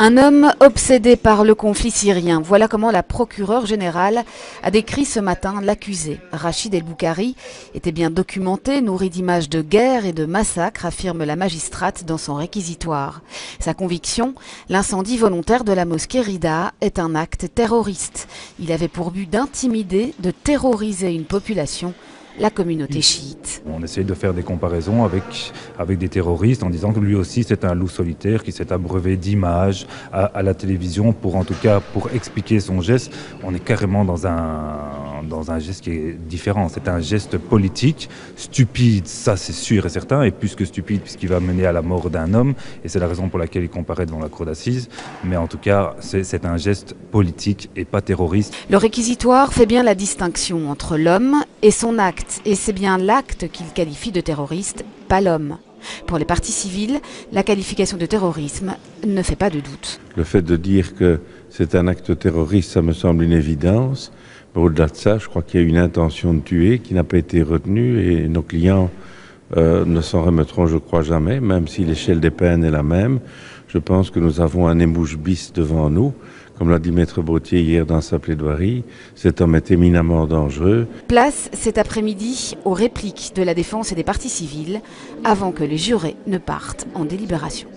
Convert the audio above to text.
Un homme obsédé par le conflit syrien. Voilà comment la procureure générale a décrit ce matin l'accusé. Rachid El Boukhari était bien documenté, nourri d'images de guerre et de massacres, affirme la magistrate dans son réquisitoire. Sa conviction, l'incendie volontaire de la mosquée Rida est un acte terroriste. Il avait pour but d'intimider, de terroriser une population, la communauté chiite. On essaye de faire des comparaisons avec des terroristes en disant que lui aussi c'est un loup solitaire qui s'est abreuvé d'images à la télévision pour expliquer son geste. On est carrément dans un geste qui est différent. C'est un geste politique, stupide, ça c'est sûr et certain, et plus que stupide puisqu'il va mener à la mort d'un homme, et c'est la raison pour laquelle il comparaît devant la cour d'assises. Mais en tout cas, c'est un geste politique et pas terroriste. Le réquisitoire fait bien la distinction entre l'homme et son acte. Et c'est bien l'acte qu'il qualifie de terroriste, pas l'homme. Pour les parties civiles, la qualification de terrorisme ne fait pas de doute. Le fait de dire que c'est un acte terroriste, ça me semble une évidence. Mais au-delà de ça, je crois qu'il y a une intention de tuer qui n'a pas été retenue et nos clients ne s'en remettront, je crois, jamais, même si l'échelle des peines est la même. Je pense que nous avons un émouche bis devant nous. Comme l'a dit Maître Brottier hier dans sa plaidoirie, cet homme est éminemment dangereux. Place cet après-midi aux répliques de la défense et des parties civiles avant que les jurés ne partent en délibération.